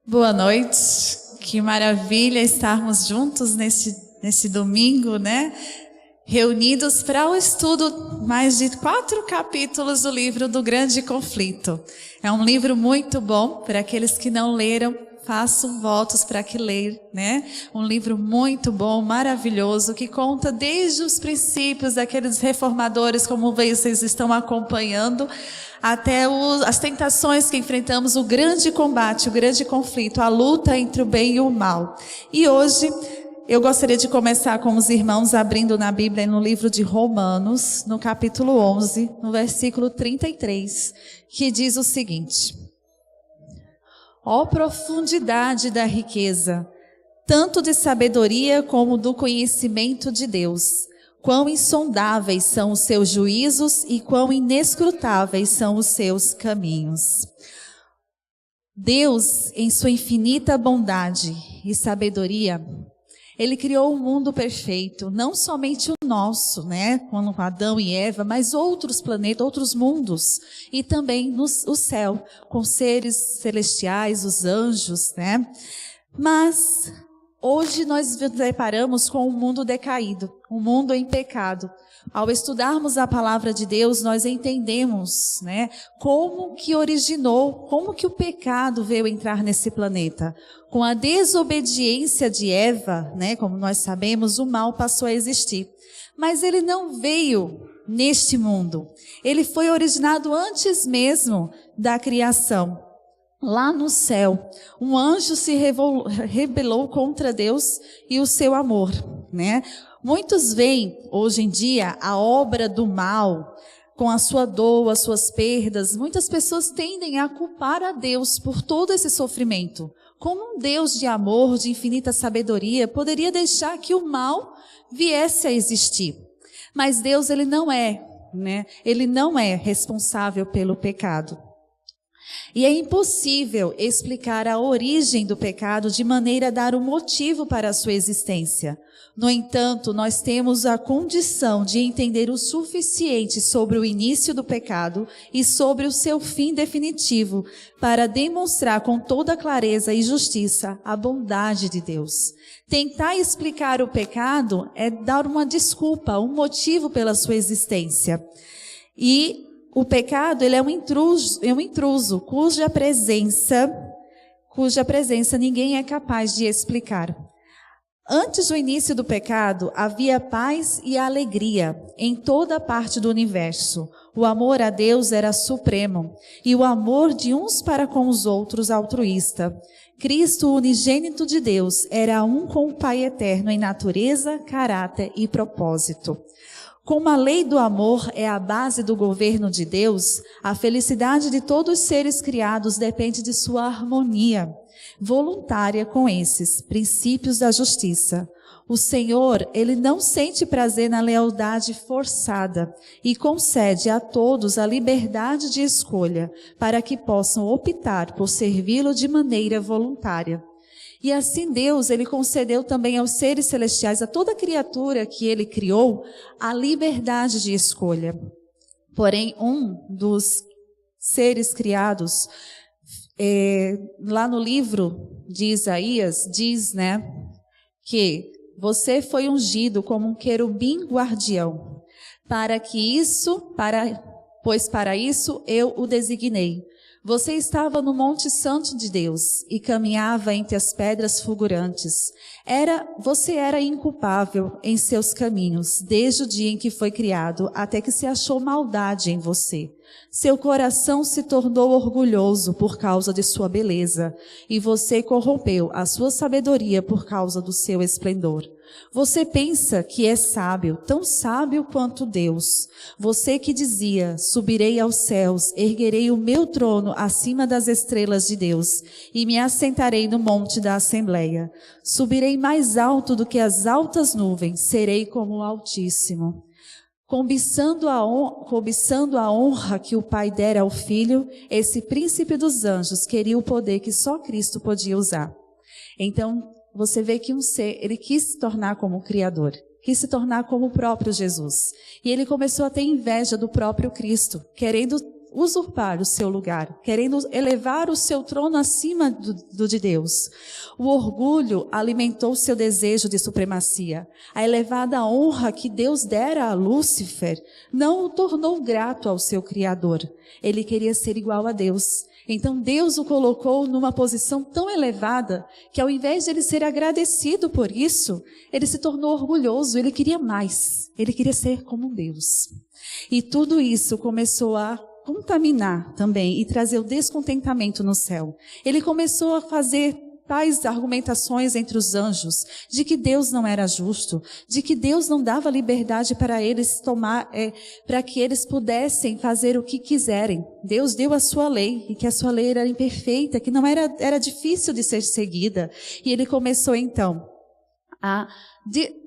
Boa noite, que maravilha estarmos juntos nesse domingo, né? Reunidos para o estudo mais de 4 capítulos do livro do Grande Conflito. É um livro muito bom para aqueles que não leram. Faço votos para que leiam, né? Um livro muito bom, maravilhoso, que conta desde os princípios daqueles reformadores, como vocês estão acompanhando, até as tentações que enfrentamos, o grande combate, o grande conflito, a luta entre o bem e o mal. E hoje eu gostaria de começar com os irmãos abrindo na Bíblia, no livro de Romanos, no capítulo 11, no versículo 33, que diz o seguinte: ó profundidade da riqueza, tanto de sabedoria como do conhecimento de Deus. Quão insondáveis são os seus juízos e quão inescrutáveis são os seus caminhos. Deus, em sua infinita bondade e sabedoria, Ele criou um mundo perfeito, não somente o nosso, né, com Adão e Eva, mas outros planetas, outros mundos, e também o céu, com seres celestiais, os anjos, né? Mas hoje nós nos deparamos com um mundo decaído, um mundo em pecado. Ao estudarmos a palavra de Deus, nós entendemos, né, como que originou, como que o pecado veio entrar nesse planeta. Com a desobediência de Eva, né, como nós sabemos, o mal passou a existir. Mas ele não veio neste mundo. Ele foi originado antes mesmo da criação. Lá no céu, um anjo se rebelou contra Deus e o seu amor, né? Muitos veem, hoje em dia, a obra do mal, com a sua dor, as suas perdas. Muitas pessoas tendem a culpar a Deus por todo esse sofrimento. Como um Deus de amor, de infinita sabedoria, poderia deixar que o mal viesse a existir. Mas Deus, Ele não é, né? Ele não é responsável pelo pecado. E é impossível explicar a origem do pecado de maneira a dar um motivo para a sua existência. No entanto, nós temos a condição de entender o suficiente sobre o início do pecado e sobre o seu fim definitivo para demonstrar com toda clareza e justiça a bondade de Deus. Tentar explicar o pecado é dar uma desculpa, um motivo pela sua existência. E o pecado, ele é um intruso cuja presença ninguém é capaz de explicar. Antes do início do pecado, havia paz e alegria em toda parte do universo. O amor a Deus era supremo e o amor de uns para com os outros altruísta. Cristo, o unigênito de Deus, era um com o Pai eterno em natureza, caráter e propósito. Como a lei do amor é a base do governo de Deus, a felicidade de todos os seres criados depende de sua harmonia voluntária com esses princípios da justiça. O Senhor, Ele não sente prazer na lealdade forçada e concede a todos a liberdade de escolha para que possam optar por servi-lo de maneira voluntária. E assim Deus, Ele concedeu também aos seres celestiais, a toda criatura que Ele criou, a liberdade de escolha. Porém, um dos seres criados, lá no livro de Isaías, diz, né, que você foi ungido como um querubim guardião, pois para isso eu o designei. Você estava no Monte Santo de Deus e caminhava entre as pedras fulgurantes. Você era inculpável em seus caminhos, desde o dia em que foi criado, até que se achou maldade em você. Seu coração se tornou orgulhoso por causa de sua beleza, e você corrompeu a sua sabedoria por causa do seu esplendor. Você pensa que é sábio, tão sábio quanto Deus. Você que dizia, subirei aos céus, erguerei o meu trono acima das estrelas de Deus, e me assentarei no monte da Assembleia. Subirei mais alto do que as altas nuvens, serei como o Altíssimo. Cobiçando a honra que o Pai dera ao Filho, esse príncipe dos anjos queria o poder que só Cristo podia usar. Então, você vê que um ser, ele quis se tornar como o Criador, quis se tornar como o próprio Jesus. E ele começou a ter inveja do próprio Cristo, querendo usurpar o seu lugar, querendo elevar o seu trono acima do de Deus. O orgulho alimentou seu desejo de supremacia. A elevada honra que Deus dera a Lúcifer não o tornou grato ao seu Criador. Ele queria ser igual a Deus. Então Deus o colocou numa posição tão elevada que, ao invés de ele ser agradecido por isso, ele se tornou orgulhoso. Ele queria mais. Ele queria ser como Deus. E tudo isso começou a contaminar também e trazer o descontentamento no céu. Ele começou a fazer tais argumentações entre os anjos, de que Deus não era justo, de que Deus não dava liberdade para eles para que eles pudessem fazer o que quiserem. Deus deu a sua lei, e que a sua lei era imperfeita, que não era difícil de ser seguida. E ele começou então a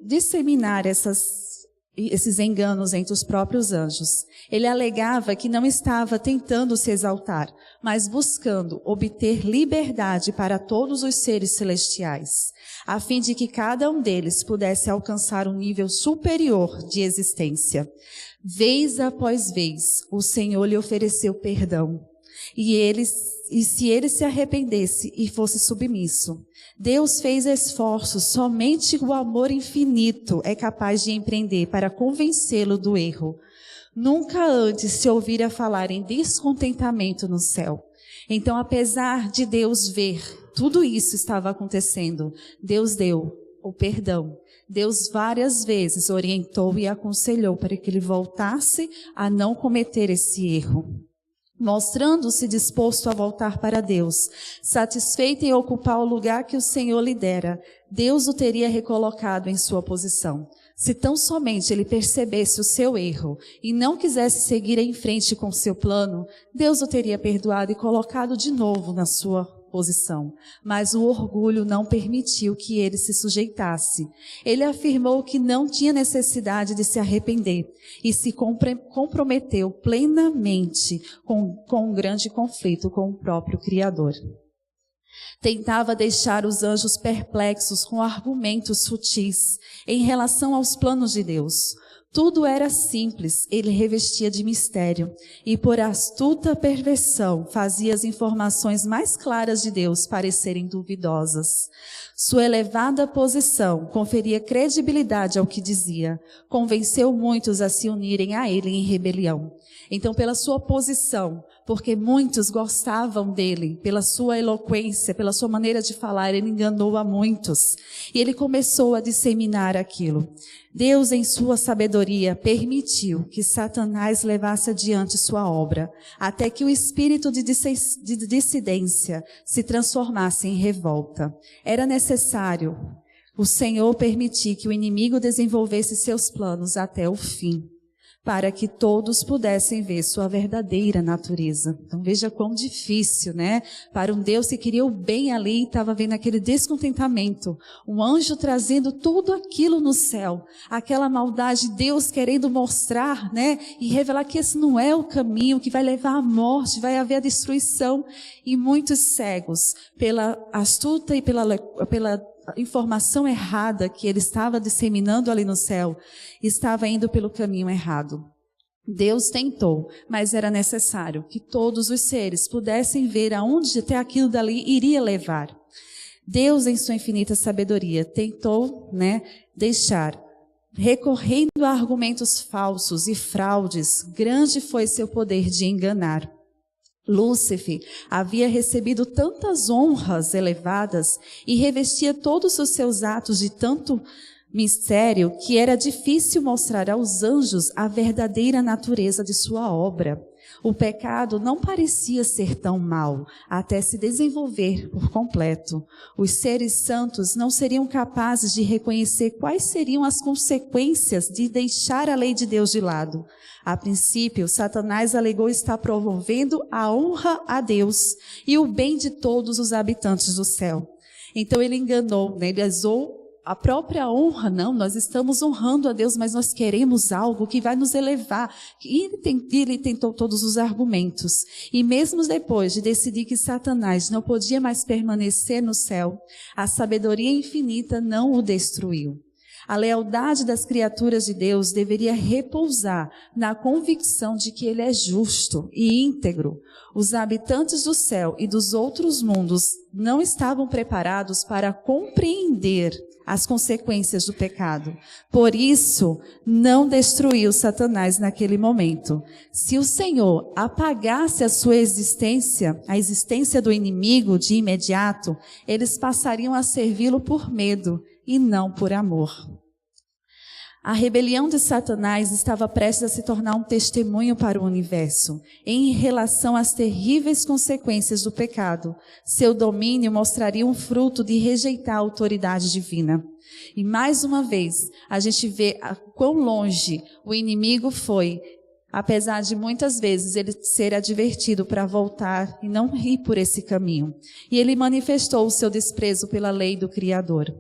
disseminar esses enganos entre os próprios anjos. Ele alegava que não estava tentando se exaltar, mas buscando obter liberdade para todos os seres celestiais, a fim de que cada um deles pudesse alcançar um nível superior de existência. Vez após vez, o Senhor lhe ofereceu perdão, e se ele se arrependesse e fosse submisso, Deus fez esforços, somente o amor infinito é capaz de empreender para convencê-lo do erro. Nunca antes se ouvira falar em descontentamento no céu. Então, apesar de Deus ver tudo isso estava acontecendo, Deus deu o perdão. Deus várias vezes orientou e aconselhou para que ele voltasse a não cometer esse erro. Mostrando-se disposto a voltar para Deus, satisfeito em ocupar o lugar que o Senhor lhe dera, Deus o teria recolocado em sua posição. Se tão somente ele percebesse o seu erro e não quisesse seguir em frente com seu plano, Deus o teria perdoado e colocado de novo na sua posição. Mas o orgulho não permitiu que ele se sujeitasse. Ele afirmou que não tinha necessidade de se arrepender e se comprometeu plenamente com um grande conflito com o próprio Criador. Tentava deixar os anjos perplexos com argumentos sutis em relação aos planos de Deus. Tudo era simples, ele revestia de mistério e por astuta perversão fazia as informações mais claras de Deus parecerem duvidosas. Sua elevada posição conferia credibilidade ao que dizia, convenceu muitos a se unirem a ele em rebelião. Então, pela sua posição, porque muitos gostavam dele, pela sua eloquência, pela sua maneira de falar, ele enganou a muitos. E ele começou a disseminar aquilo. Deus, em sua sabedoria, permitiu que Satanás levasse adiante sua obra, até que o espírito de dissidência se transformasse em revolta. Era necessário o Senhor permitir que o inimigo desenvolvesse seus planos até o fim, para que todos pudessem ver sua verdadeira natureza. Então veja quão difícil, né? Para um Deus que queria o bem ali, estava vendo aquele descontentamento. Um anjo trazendo tudo aquilo no céu. Aquela maldade, Deus querendo mostrar, né? E revelar que esse não é o caminho, que vai levar à morte, vai haver a destruição. E muitos cegos, pela astuta e pela informação errada que ele estava disseminando ali no céu, estava indo pelo caminho errado. Deus tentou, mas era necessário que todos os seres pudessem ver aonde até aquilo dali iria levar. Deus, em sua infinita sabedoria, tentou, deixar, recorrendo a argumentos falsos e fraudes, grande foi seu poder de enganar. Lúcifer havia recebido tantas honras elevadas e revestia todos os seus atos de tanto mistério que era difícil mostrar aos anjos a verdadeira natureza de sua obra. O pecado não parecia ser tão mau, até se desenvolver por completo. Os seres santos não seriam capazes de reconhecer quais seriam as consequências de deixar a lei de Deus de lado. A princípio, Satanás alegou estar promovendo a honra a Deus e o bem de todos os habitantes do céu. Então ele enganou, ele usou a própria honra. Não, nós estamos honrando a Deus, mas nós queremos algo que vai nos elevar. E ele tentou todos os argumentos. E mesmo depois de decidir que Satanás não podia mais permanecer no céu, a sabedoria infinita não o destruiu. A lealdade das criaturas de Deus deveria repousar na convicção de que Ele é justo e íntegro. Os habitantes do céu e dos outros mundos não estavam preparados para compreender as consequências do pecado. Por isso, não destruiu Satanás naquele momento. Se o Senhor apagasse a sua existência, a existência do inimigo de imediato, eles passariam a servi-lo por medo e não por amor. A rebelião de Satanás estava prestes a se tornar um testemunho para o universo, em relação às terríveis consequências do pecado. Seu domínio mostraria um fruto de rejeitar a autoridade divina. E mais uma vez, a gente vê quão longe o inimigo foi, apesar de muitas vezes ele ser advertido para voltar e não ir por esse caminho. E ele manifestou o seu desprezo pela lei do Criador.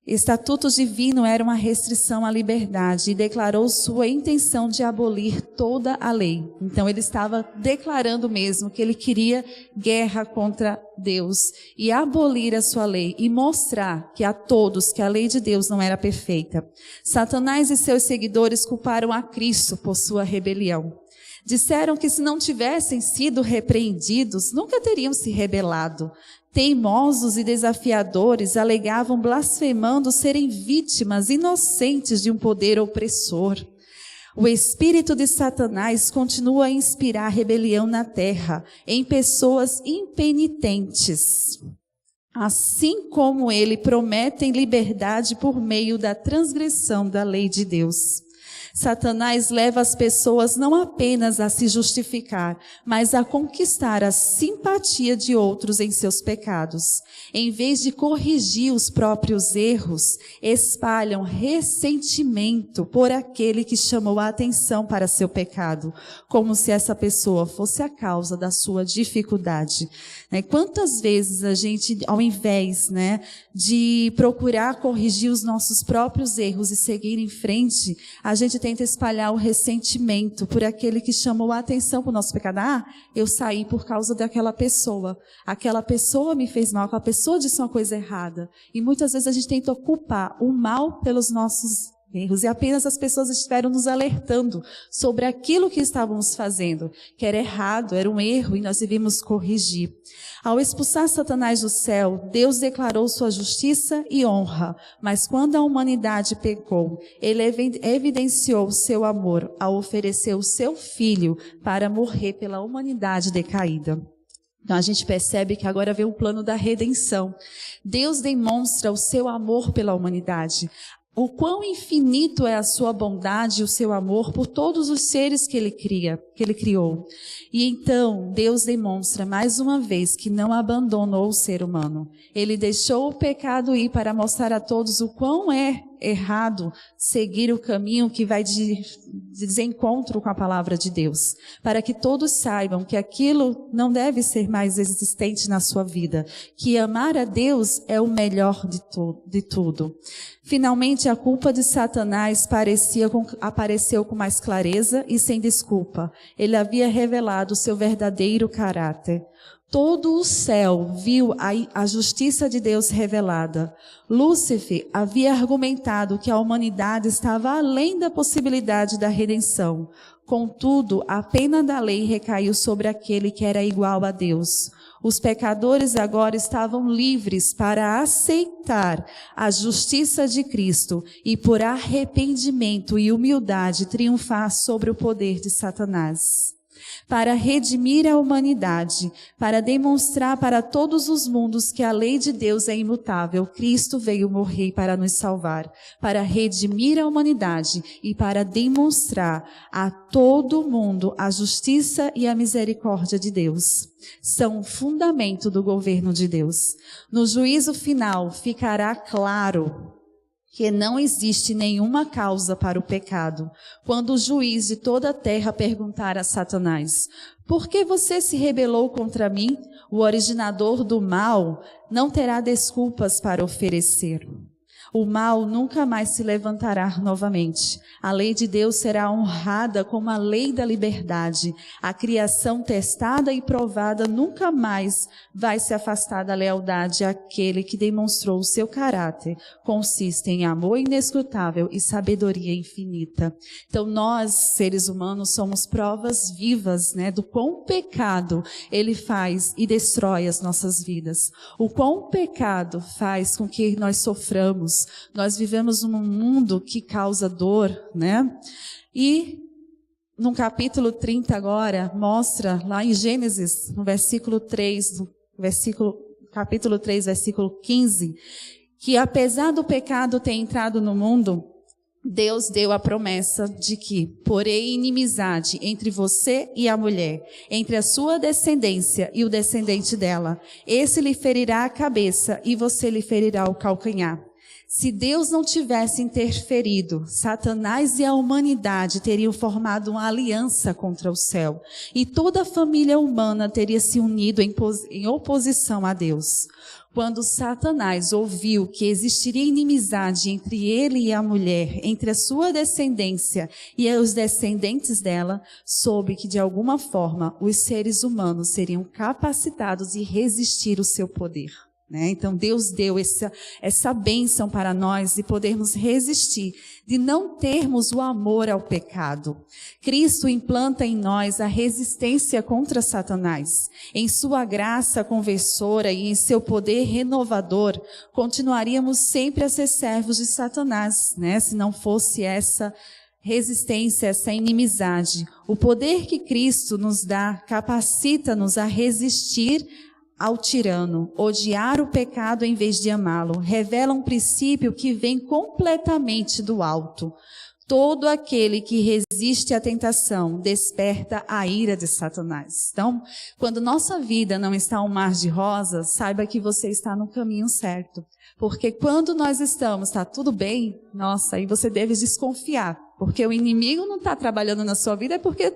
Estatuto divino era uma restrição à liberdade e declarou sua intenção de abolir toda a lei. Então ele estava declarando mesmo que ele queria guerra contra Deus e abolir a sua lei e mostrar que a todos que a lei de Deus não era perfeita. Satanás e seus seguidores culparam a Cristo por sua rebelião. Disseram que se não tivessem sido repreendidos, nunca teriam se rebelado. Teimosos e desafiadores alegavam blasfemando serem vítimas inocentes de um poder opressor. O espírito de Satanás continua a inspirar rebelião na terra, em pessoas impenitentes. Assim como ele promete liberdade por meio da transgressão da lei de Deus. Satanás leva as pessoas não apenas a se justificar, mas a conquistar a simpatia de outros em seus pecados. Em vez de corrigir os próprios erros, espalham ressentimento por aquele que chamou a atenção para seu pecado, como se essa pessoa fosse a causa da sua dificuldade. Quantas vezes a gente, ao invés, de procurar corrigir os nossos próprios erros e seguir em frente, a gente tenta espalhar o ressentimento por aquele que chamou a atenção para o nosso pecado. Eu saí por causa daquela pessoa. Aquela pessoa me fez mal, aquela pessoa disse uma coisa errada. E muitas vezes a gente tenta culpar o mal pelos nossos erros. E apenas as pessoas estiveram nos alertando sobre aquilo que estávamos fazendo, que era errado, era um erro e nós devíamos corrigir. Ao expulsar Satanás do céu, Deus declarou sua justiça e honra, mas quando a humanidade pecou, ele evidenciou seu amor ao oferecer o seu filho para morrer pela humanidade decaída. Então a gente percebe que agora vem o plano da redenção. Deus demonstra o seu amor pela humanidade. O quão infinito é a sua bondade e o seu amor por todos os seres que ele criou. E então, Deus demonstra mais uma vez que não abandonou o ser humano. Ele deixou o pecado ir para mostrar a todos o quão é errado seguir o caminho que vai de desencontro com a palavra de Deus, para que todos saibam que aquilo não deve ser mais existente na sua vida, que amar a Deus é o melhor de tudo. Finalmente, a culpa de Satanás apareceu com mais clareza e sem desculpa. Ele havia revelado o seu verdadeiro caráter. Todo o céu viu a justiça de Deus revelada. Lúcifer havia argumentado que a humanidade estava além da possibilidade da redenção. Contudo, a pena da lei recaiu sobre aquele que era igual a Deus. Os pecadores agora estavam livres para aceitar a justiça de Cristo e, por arrependimento e humildade, triunfar sobre o poder de Satanás. Para redimir a humanidade, para demonstrar para todos os mundos que a lei de Deus é imutável, Cristo veio morrer para nos salvar, para redimir a humanidade e para demonstrar a todo mundo a justiça e a misericórdia de Deus. São o fundamento do governo de Deus. No juízo final ficará claro que não existe nenhuma causa para o pecado. Quando o juiz de toda a terra perguntar a Satanás: por que você se rebelou contra mim? O originador do mal não terá desculpas para oferecer. O mal nunca mais se levantará novamente. A lei de Deus será honrada como a lei da liberdade. A criação testada e provada nunca mais vai se afastar da lealdade àquele que demonstrou o seu caráter. Consiste em amor inescrutável e sabedoria infinita. Então nós, seres humanos, somos provas vivas, né, do quão o pecado ele faz e destrói as nossas vidas. O quão o pecado faz com que nós soframos. Nós vivemos num mundo que causa dor, né? E no capítulo 30 agora, mostra lá em Gênesis, no capítulo 3, versículo 15, que apesar do pecado ter entrado no mundo, Deus deu a promessa de que porém inimizade entre você e a mulher, entre a sua descendência e o descendente dela. Esse lhe ferirá a cabeça e você lhe ferirá o calcanhar. Se Deus não tivesse interferido, Satanás e a humanidade teriam formado uma aliança contra o céu. E toda a família humana teria se unido em oposição a Deus. Quando Satanás ouviu que existiria inimizade entre ele e a mulher, entre a sua descendência e os descendentes dela, soube que de alguma forma os seres humanos seriam capacitados de resistir ao seu poder. Então Deus deu essa bênção para nós de podermos resistir, de não termos o amor ao pecado. Cristo implanta em nós a resistência contra Satanás. Em sua graça conversora e em seu poder renovador, continuaríamos sempre a ser servos de Satanás, se não fosse essa resistência, essa inimizade. O poder que Cristo nos dá capacita-nos a resistir ao tirano, odiar o pecado em vez de amá-lo, revela um princípio que vem completamente do alto. Todo aquele que resiste à tentação desperta a ira de Satanás. Então, quando nossa vida não está um mar de rosas, saiba que você está no caminho certo. Porque quando nós estamos, está tudo bem, aí você deve desconfiar. Porque o inimigo não está trabalhando na sua vida, é porque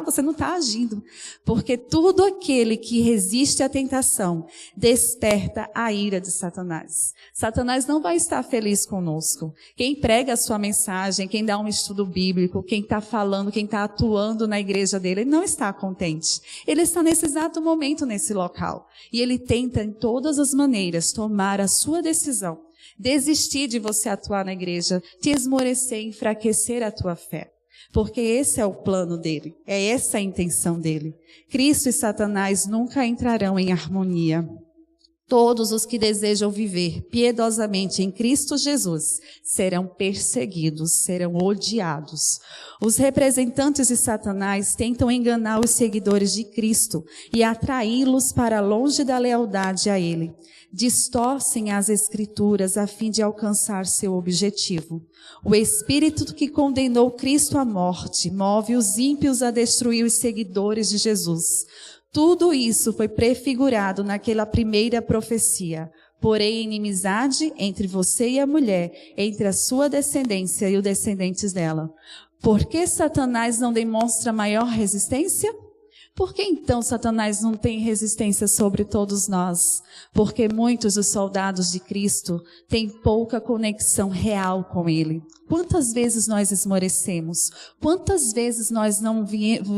você não está agindo. Porque tudo aquele que resiste à tentação desperta a ira de Satanás. Satanás não vai estar feliz conosco. Quem prega a sua mensagem, quem dá um estudo bíblico, quem está falando, quem está atuando na igreja dele, ele não está contente. Ele está nesse exato momento nesse local. E ele tenta, em todas as maneiras, tomar a sua decisão. Desistir de você atuar na igreja, te esmorecer, enfraquecer a tua fé. Porque esse é o plano dele, é essa a intenção dele. Cristo e Satanás nunca entrarão em harmonia. Todos os que desejam viver piedosamente em Cristo Jesus serão perseguidos, serão odiados. Os representantes de Satanás tentam enganar os seguidores de Cristo e atraí-los para longe da lealdade a Ele. Distorcem as Escrituras a fim de alcançar seu objetivo. O Espírito que condenou Cristo à morte move os ímpios a destruir os seguidores de Jesus. Tudo isso foi prefigurado naquela primeira profecia. Porém, inimizade entre você e a mulher, entre a sua descendência e os descendentes dela. Por que Satanás não demonstra maior resistência? Por que então Satanás não tem resistência sobre todos nós? Porque muitos dos soldados de Cristo têm pouca conexão real com Ele. Quantas vezes nós esmorecemos? Quantas vezes nós não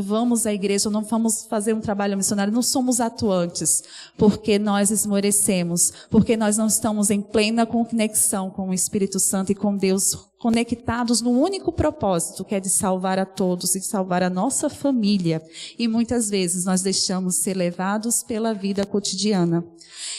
vamos à igreja, ou não vamos fazer um trabalho missionário, não somos atuantes? Porque nós esmorecemos, porque nós não estamos em plena conexão com o Espírito Santo e com Deus, conectados no único propósito, que é de salvar a todos e salvar a nossa família. E muitas vezes nós deixamos ser levados pela vida cotidiana.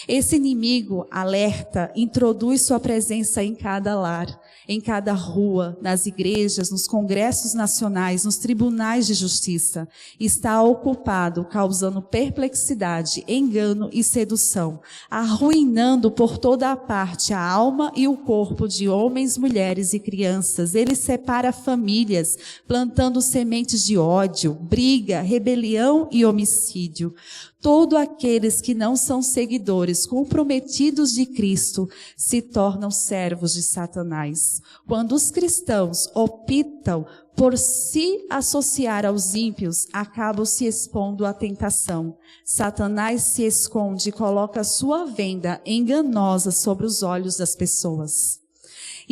Esse inimigo alerta, introduz sua presença em cada lar, em cada rua, nas igrejas, nos congressos nacionais, nos tribunais de justiça. Está ocupado, causando perplexidade, engano e sedução, arruinando por toda a parte a alma e o corpo de homens, mulheres e crianças. Ele separa famílias, plantando sementes de ódio, briga, rebelião e homicídio. Todos aqueles que não são seguidores, comprometidos de Cristo, se tornam servos de Satanás. Quando os cristãos optam por se associar aos ímpios, acabam se expondo à tentação. Satanás se esconde e coloca sua venda enganosa sobre os olhos das pessoas.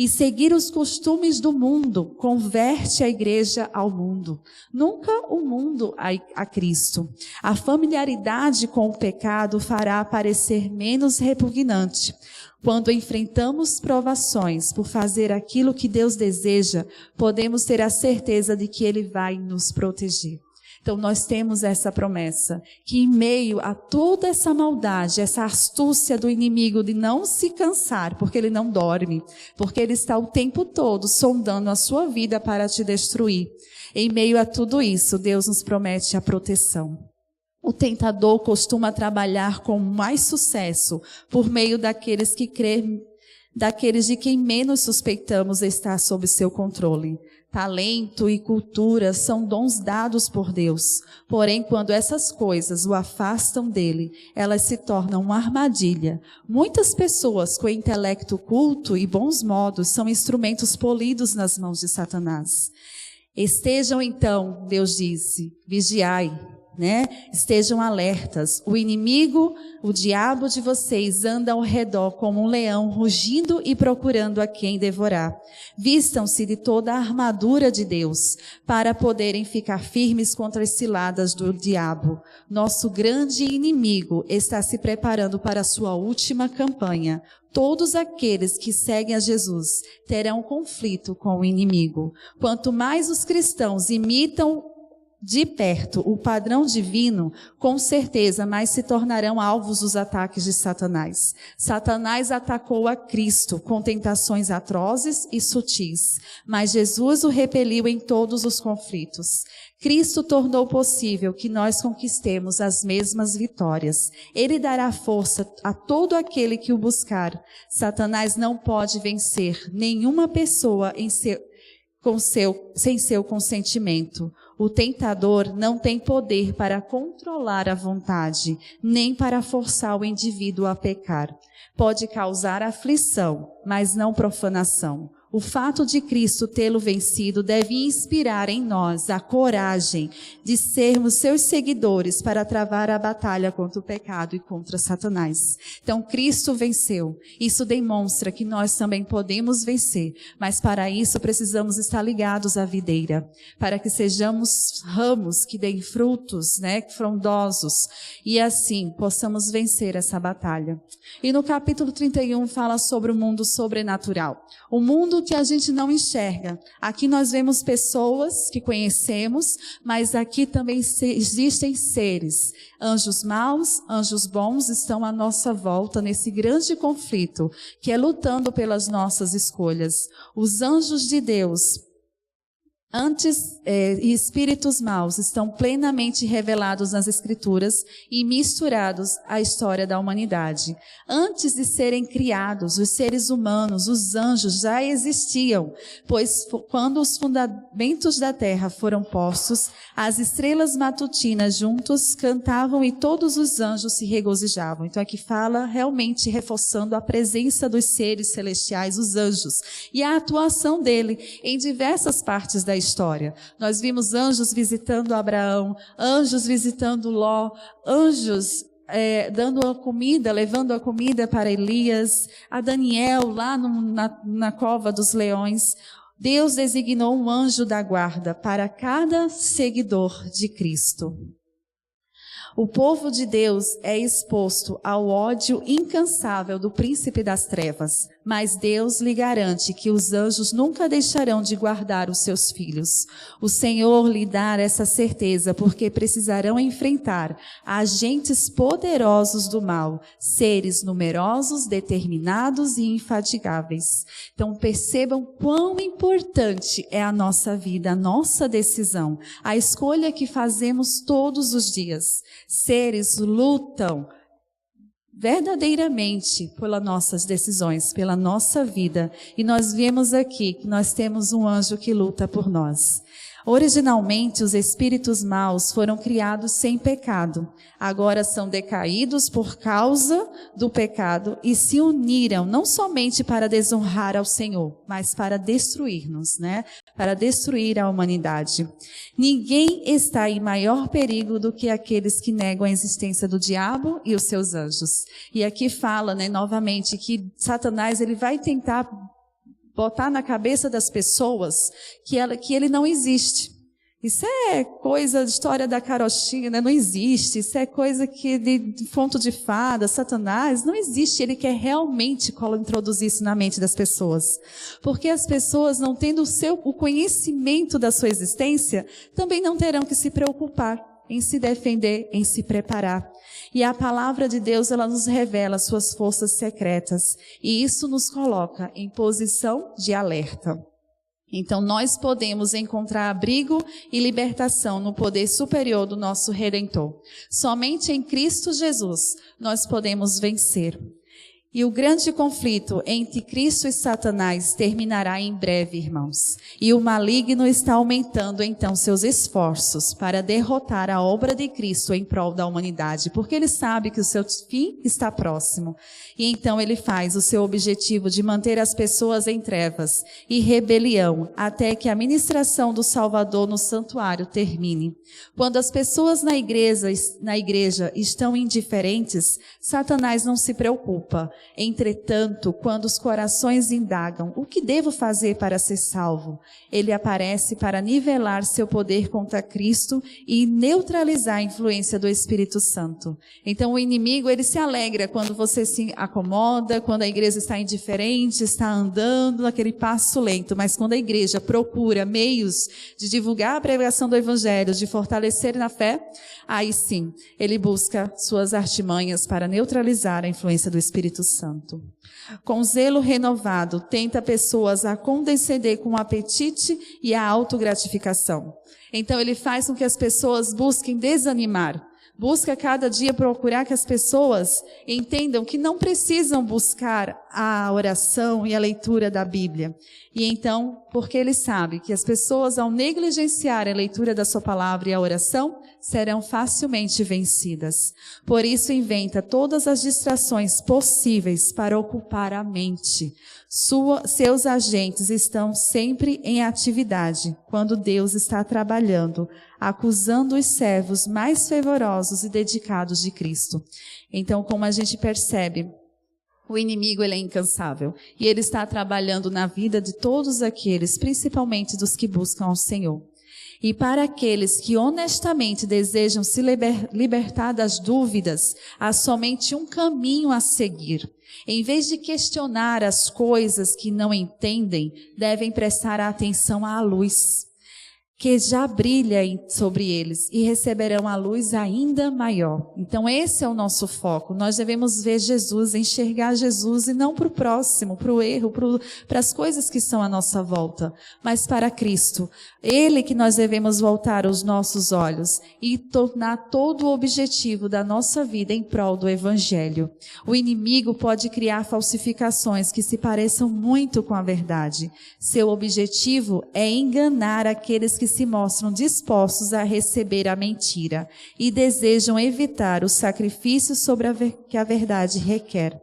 E seguir os costumes do mundo converte a igreja ao mundo. Nunca o mundo a Cristo. A familiaridade com o pecado fará parecer menos repugnante. Quando enfrentamos provações por fazer aquilo que Deus deseja, podemos ter a certeza de que Ele vai nos proteger. Então nós temos essa promessa, que em meio a toda essa maldade, essa astúcia do inimigo de não se cansar, porque ele não dorme, porque ele está o tempo todo sondando a sua vida para te destruir. Em meio a tudo isso, Deus nos promete a proteção. O tentador costuma trabalhar com mais sucesso por meio daqueles que creem, daqueles de quem menos suspeitamos estar sob seu controle. Talento e cultura são dons dados por Deus. Porém, quando essas coisas o afastam dele, elas se tornam uma armadilha. Muitas pessoas com intelecto culto e bons modos são instrumentos polidos nas mãos de Satanás. Estejam então, Deus disse, vigiai, estejam alertas. O inimigo, o diabo de vocês, anda ao redor como um leão, rugindo e procurando a quem devorar. Vistam-se de toda a armadura de Deus, para poderem ficar firmes contra as ciladas do diabo. Nosso grande inimigo está se preparando para a sua última campanha. Todos aqueles que seguem a Jesus terão conflito com o inimigo. Quanto mais os cristãos imitam de perto o padrão divino, com certeza mais se tornarão alvos dos ataques de Satanás. Satanás atacou a Cristo com tentações atrozes e sutis, mas Jesus o repeliu em todos os conflitos. Cristo tornou possível que nós conquistemos as mesmas vitórias. Ele dará força a todo aquele que o buscar. Satanás não pode vencer nenhuma pessoa sem seu consentimento. O tentador não tem poder para controlar a vontade, nem para forçar o indivíduo a pecar. Pode causar aflição, mas não profanação. O fato de Cristo tê-lo vencido deve inspirar em nós a coragem de sermos seus seguidores para travar a batalha contra o pecado e contra Satanás. Então, Cristo venceu. Isso demonstra que nós também podemos vencer, mas para isso precisamos estar ligados à videira, para que sejamos ramos que deem frutos, frondosos, e assim possamos vencer essa batalha. E no capítulo 31 fala sobre o mundo sobrenatural. O mundo que a gente não enxerga. Aqui nós vemos pessoas que conhecemos, mas aqui também existem seres. Anjos maus, anjos bons estão à nossa volta nesse grande conflito, que é lutando pelas nossas escolhas. Os anjos de Deus e espíritos maus estão plenamente revelados nas Escrituras e misturados à história da humanidade. Antes de serem criados, os seres humanos, os anjos já existiam, pois quando os fundamentos da terra foram postos, as estrelas matutinas juntos cantavam e todos os anjos se regozijavam. Então aqui fala realmente reforçando a presença dos seres celestiais, os anjos, e a atuação dele em diversas partes da história. Nós vimos anjos visitando Abraão, anjos visitando Ló, anjos dando a comida, levando a comida para Elias, a Daniel lá na cova dos leões. Deus designou um anjo da guarda para cada seguidor de Cristo. O povo de Deus é exposto ao ódio incansável do príncipe das trevas, mas Deus lhe garante que os anjos nunca deixarão de guardar os seus filhos. O Senhor lhe dá essa certeza porque precisarão enfrentar agentes poderosos do mal, seres numerosos, determinados e infatigáveis. Então percebam quão importante é a nossa vida, a nossa decisão, a escolha que fazemos todos os dias. Seres lutam verdadeiramente pelas nossas decisões, pela nossa vida. E nós vemos aqui que nós temos um anjo que luta por nós. Originalmente, os espíritos maus foram criados sem pecado. Agora são decaídos por causa do pecado e se uniram não somente para desonrar ao Senhor, mas para destruir-nos, Para destruir a humanidade. Ninguém está em maior perigo do que aqueles que negam a existência do diabo e os seus anjos. E aqui fala, novamente, que Satanás ele vai tentar botar na cabeça das pessoas que ele não existe. Isso é coisa de história da carochinha, né? Não existe. Isso é coisa de conto de fada, Satanás. Não existe. Ele quer realmente introduzir isso na mente das pessoas. Porque as pessoas, não tendo o conhecimento da sua existência, também não terão que se preocupar em se defender, em se preparar. E a palavra de Deus, ela nos revela suas forças secretas. E isso nos coloca em posição de alerta. Então, nós podemos encontrar abrigo e libertação no poder superior do nosso Redentor. Somente em Cristo Jesus nós podemos vencer. E o grande conflito entre Cristo e Satanás terminará em breve, irmãos. E o maligno está aumentando, então, seus esforços para derrotar a obra de Cristo em prol da humanidade, porque ele sabe que o seu fim está próximo. E então ele faz o seu objetivo de manter as pessoas em trevas e rebelião, até que a ministração do Salvador no santuário termine. Quando as pessoas na igreja estão indiferentes, Satanás não se preocupa. Entretanto, quando os corações indagam, o que devo fazer para ser salvo? Ele aparece para nivelar seu poder contra Cristo e neutralizar a influência do Espírito Santo. Então o inimigo, ele se alegra quando você se acomoda, quando a igreja está indiferente, está andando naquele passo lento, mas quando a igreja procura meios de divulgar a pregação do Evangelho, de fortalecer na fé, aí sim, ele busca suas artimanhas para neutralizar a influência do Espírito Santo. Com zelo renovado, tenta pessoas a condescender com o apetite e a autogratificação. Então ele faz com que as pessoas busquem desanimar. Busca cada dia procurar que as pessoas entendam que não precisam buscar a oração e a leitura da Bíblia. E então, porque ele sabe que as pessoas, ao negligenciar a leitura da sua palavra e a oração, serão facilmente vencidas. Por isso inventa todas as distrações possíveis para ocupar a mente. Seus agentes estão sempre em atividade, quando Deus está trabalhando, acusando os servos mais fervorosos e dedicados de Cristo. Então, como a gente percebe, o inimigo, ele é incansável. E ele está trabalhando na vida de todos aqueles, principalmente dos que buscam ao Senhor. E para aqueles que honestamente desejam se libertar das dúvidas, há somente um caminho a seguir. Em vez de questionar as coisas que não entendem, devem prestar atenção à luz, que já brilha sobre eles, e receberão a luz ainda maior. Então esse é o nosso foco. Nós devemos ver Jesus, enxergar Jesus, e não para o próximo, para o erro, para as coisas que estão à nossa volta, mas para Cristo. Ele que nós devemos voltar os nossos olhos e tornar todo o objetivo da nossa vida em prol do Evangelho. O inimigo pode criar falsificações que se pareçam muito com a verdade. Seu objetivo é enganar aqueles que se mostram dispostos a receber a mentira e desejam evitar o sacrifício que a verdade requer.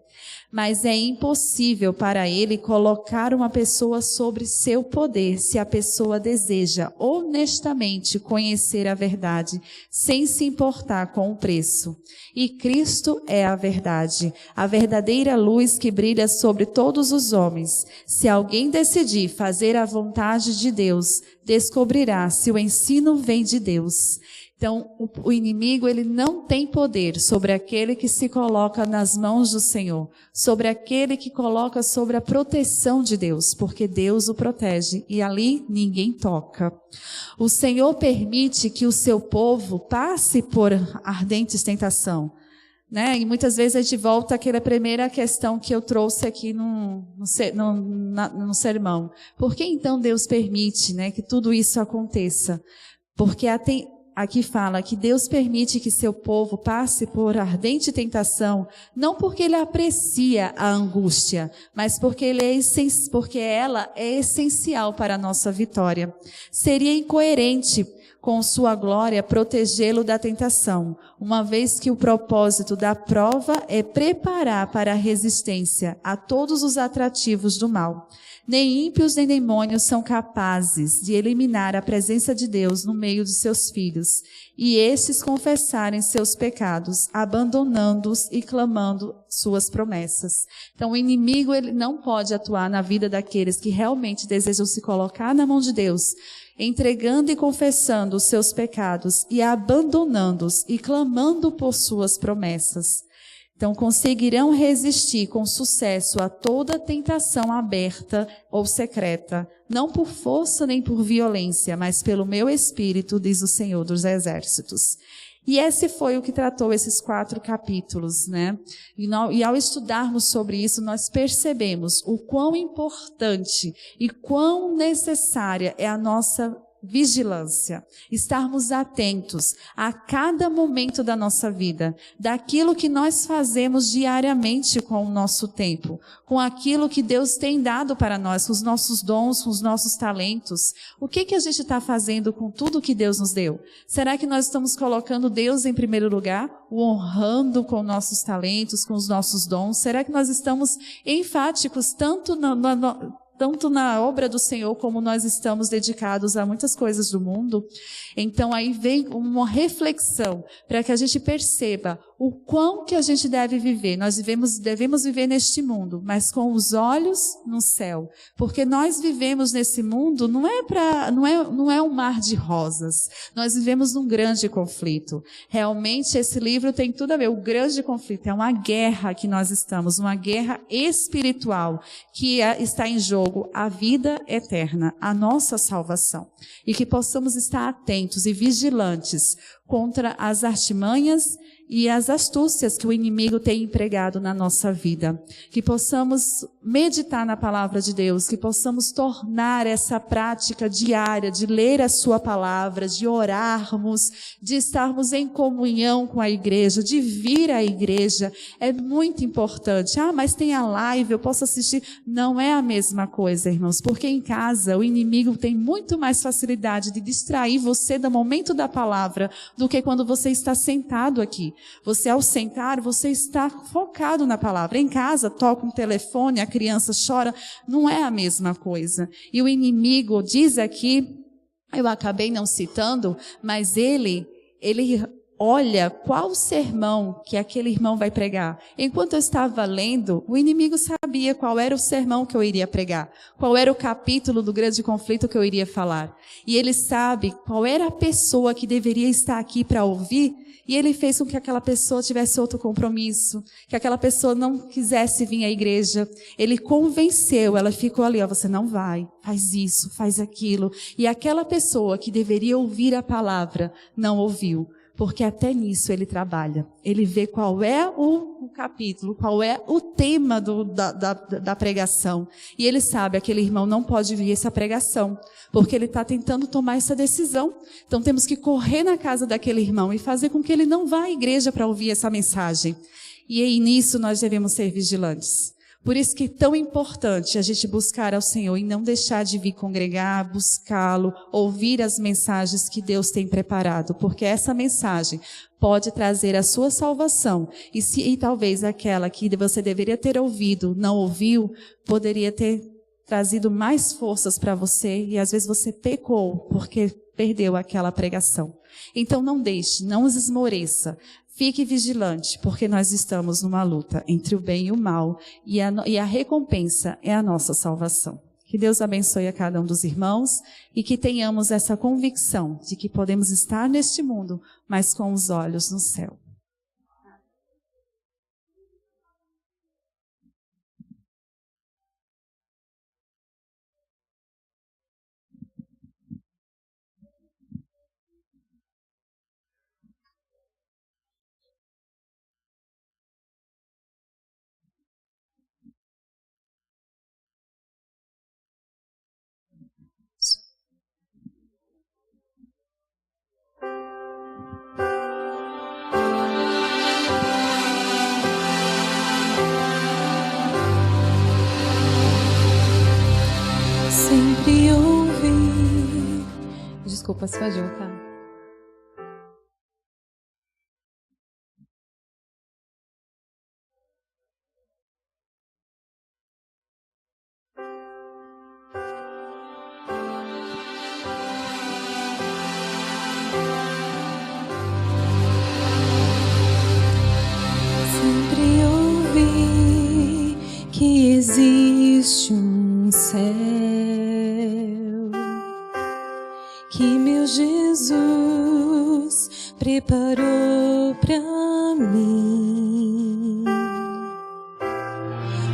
Mas é impossível para ele colocar uma pessoa sobre seu poder se a pessoa deseja honestamente conhecer a verdade, sem se importar com o preço. E Cristo é a verdade, a verdadeira luz que brilha sobre todos os homens. Se alguém decidir fazer a vontade de Deus, descobrirá se o ensino vem de Deus. Então, o inimigo, ele não tem poder sobre aquele que se coloca nas mãos do Senhor, sobre aquele que coloca sobre a proteção de Deus, porque Deus o protege e ali ninguém toca. O Senhor permite que o seu povo passe por ardentes tentação, né? E muitas vezes a gente volta àquela primeira questão que eu trouxe aqui no sermão. Por que então Deus permite, né, que tudo isso aconteça? Porque aqui fala que Deus permite que seu povo passe por ardente tentação, não porque ele aprecia a angústia, mas porque ela é essencial para a nossa vitória. Seria incoerente com sua glória, protegê-lo da tentação, uma vez que o propósito da prova é preparar para a resistência a todos os atrativos do mal. Nem ímpios nem demônios são capazes de eliminar a presença de Deus no meio de seus filhos, e estes confessarem seus pecados, abandonando-os e clamando suas promessas. Então, o inimigo ele não pode atuar na vida daqueles que realmente desejam se colocar na mão de Deus, entregando e confessando os seus pecados e abandonando-os e clamando por suas promessas. Então, conseguirão resistir com sucesso a toda tentação aberta ou secreta, não por força nem por violência, mas pelo meu Espírito, diz o Senhor dos Exércitos. E esse foi o que tratou esses 4 capítulos, né? E ao estudarmos sobre isso, nós percebemos o quão importante e quão necessária é a nossa vigilância, estarmos atentos a cada momento da nossa vida, daquilo que nós fazemos diariamente com o nosso tempo, com aquilo que Deus tem dado para nós, com os nossos dons, com os nossos talentos. O que a gente está fazendo com tudo que Deus nos deu? Será que nós estamos colocando Deus em primeiro lugar, o honrando com nossos talentos, com os nossos dons? Será que nós estamos enfáticos tanto na obra do Senhor, como nós estamos dedicados a muitas coisas do mundo? Então aí vem uma reflexão para que a gente perceba o quão que a gente deve viver. Nós devemos viver neste mundo, mas com os olhos no céu, porque nós vivemos nesse mundo, não é um mar de rosas. Nós vivemos num grande conflito. Realmente esse livro tem tudo a ver. O grande conflito é uma guerra que nós estamos, uma guerra espiritual que está em jogo a vida eterna, a nossa salvação. E que possamos estar atentos e vigilantes contra as artimanhas e as astúcias que o inimigo tem empregado na nossa vida. Que possamos meditar na palavra de Deus, que possamos tornar essa prática diária de ler a sua palavra, de orarmos, de estarmos em comunhão com a igreja, de vir à igreja. É muito importante. Mas tem a live, eu posso assistir. Não é a mesma coisa, irmãos, porque em casa o inimigo tem muito mais facilidade de distrair você do momento da palavra do que quando você está sentado aqui. Você, ao sentar, você está focado na palavra. Em casa, toca um telefone, a criança chora. Não é a mesma coisa. E o inimigo diz aqui, eu acabei não citando, mas ele olha qual sermão que aquele irmão vai pregar. Enquanto eu estava lendo, o inimigo sabia qual era o sermão que eu iria pregar, qual era o capítulo do grande conflito que eu iria falar. E ele sabe qual era a pessoa que deveria estar aqui para ouvir, e ele fez com que aquela pessoa tivesse outro compromisso, que aquela pessoa não quisesse vir à igreja. Ele convenceu, ela ficou ali, você não vai, faz isso, faz aquilo. E aquela pessoa que deveria ouvir a palavra, não ouviu. Porque até nisso ele trabalha. Ele vê qual é o capítulo, qual é o tema da pregação. E ele sabe, aquele irmão não pode vir essa pregação, porque ele está tentando tomar essa decisão. Então temos que correr na casa daquele irmão e fazer com que ele não vá à igreja para ouvir essa mensagem. E aí nisso nós devemos ser vigilantes. Por isso que é tão importante a gente buscar ao Senhor e não deixar de vir congregar, buscá-lo, ouvir as mensagens que Deus tem preparado, porque essa mensagem pode trazer a sua salvação. E talvez aquela que você deveria ter ouvido, não ouviu, poderia ter trazido mais forças para você e às vezes você pecou porque perdeu aquela pregação. Então não deixe, não os esmoreça. Fique vigilante, porque nós estamos numa luta entre o bem e o mal, e a recompensa é a nossa salvação. Que Deus abençoe a cada um dos irmãos, e que tenhamos essa convicção de que podemos estar neste mundo, mas com os olhos no céu. Sempre ouvi. Desculpa, se pode voltar. existe um céu que meu Jesus preparou pra mim,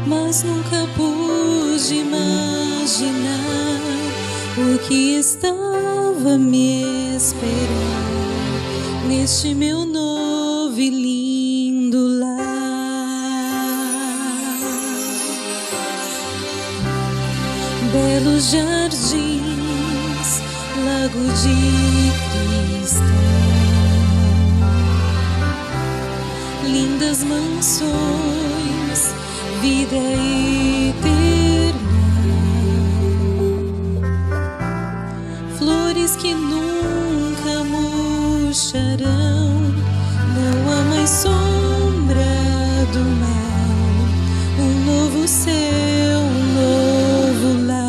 mas nunca pude imaginar o que estava me esperando neste meu novo e lindo lar. Belos jardins, lago de cristal, lindas mansões, vida eterna, flores que nunca murcharão, não há mais sombra do mal, um novo céu, um novo lar.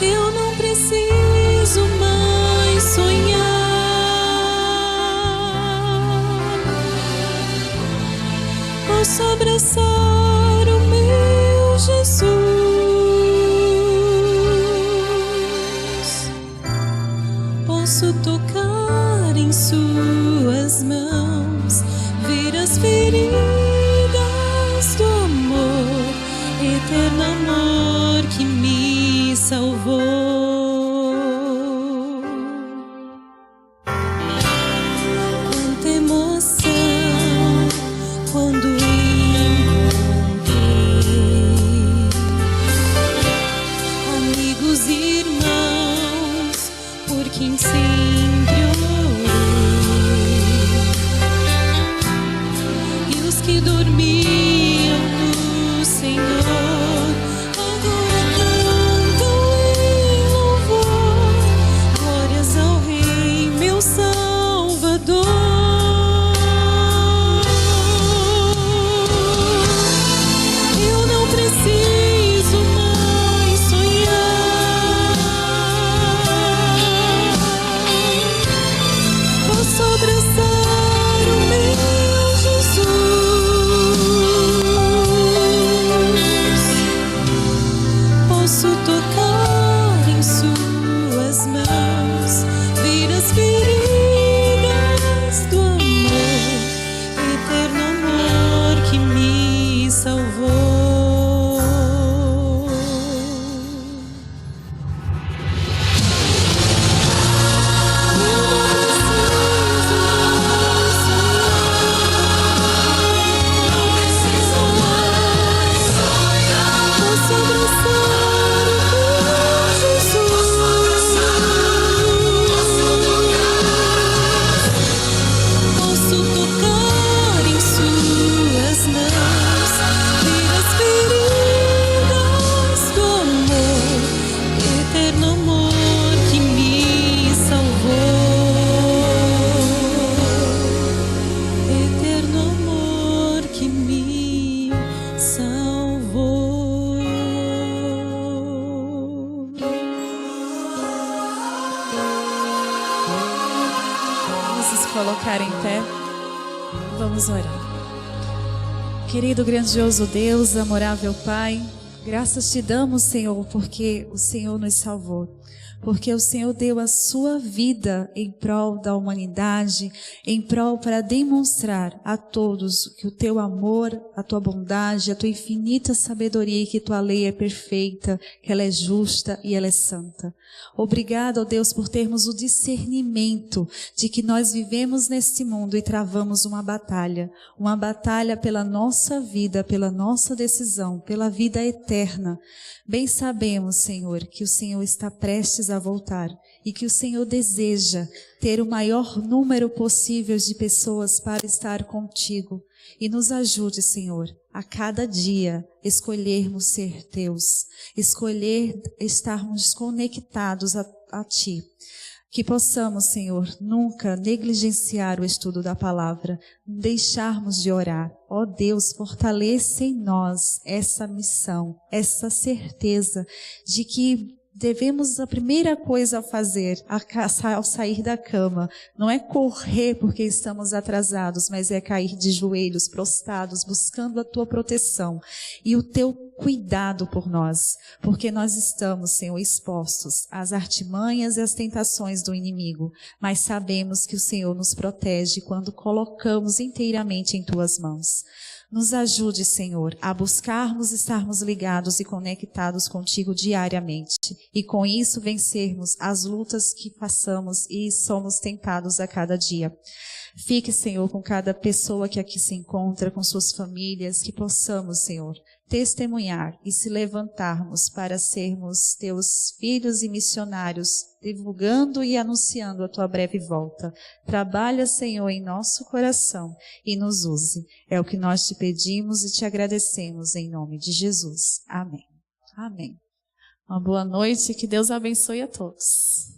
Eu não preciso mais sonhar, posso abraçar o meu Jesus, posso tocar em suas mãos, ver as feridas do amor, eterno amor que me salvou. Quanta emoção quando encontrei amigos e irmãos por quem sempre orei, e os que dormiam no Senhor agora cantam em louvor, glórias ao Rei, meu Salvador. Eu não preciso mais sonhar, posso abraçar o meu Jesus, posso tocar em suas mãos, ver as feridas do amor, eterno amor que me salvou. Eu não preciso mais sonhar, posso abraçar o meu Jesus, posso tocar em suas mãos, ver as feridas do amor, eterno amor que me salvou, eterno amor que me salvou. Vamos nos colocar em pé. Vamos orar. Querido, grandioso Deus, amorável Pai, graças te damos, Senhor, porque o Senhor nos salvou. Porque o Senhor deu a sua vida em prol da humanidade, em prol para demonstrar a todos que o teu amor, a tua bondade, a tua infinita sabedoria e que tua lei é perfeita, que ela é justa e ela é santa. Obrigado, ó Deus, por termos o discernimento de que nós vivemos neste mundo e travamos uma batalha pela nossa vida, pela nossa decisão, pela vida eterna. Bem sabemos, Senhor, que o Senhor está prestes a voltar e que o Senhor deseja ter o maior número possível de pessoas para estar contigo. E nos ajude, Senhor, a cada dia escolhermos ser teus, escolher estarmos conectados a ti. Que possamos, Senhor, nunca negligenciar o estudo da palavra, deixarmos de orar. Ó Deus, fortaleça em nós essa missão, essa certeza de que devemos, a primeira coisa a fazer ao sair da cama, não é correr porque estamos atrasados, mas é cair de joelhos, prostrados, buscando a tua proteção e o teu cuidado por nós, porque nós estamos, Senhor, expostos às artimanhas e às tentações do inimigo, mas sabemos que o Senhor nos protege quando colocamos inteiramente em tuas mãos. Nos ajude, Senhor, a buscarmos estarmos ligados e conectados contigo diariamente e com isso vencermos as lutas que passamos e somos tentados a cada dia. Fique, Senhor, com cada pessoa que aqui se encontra, com suas famílias, que possamos, Senhor, testemunhar e se levantarmos para sermos teus filhos e missionários, divulgando e anunciando a tua breve volta. Trabalha, Senhor, em nosso coração e nos use. É o que nós te pedimos e te agradecemos em nome de Jesus. Amém. Amém. Uma boa noite e que Deus abençoe a todos.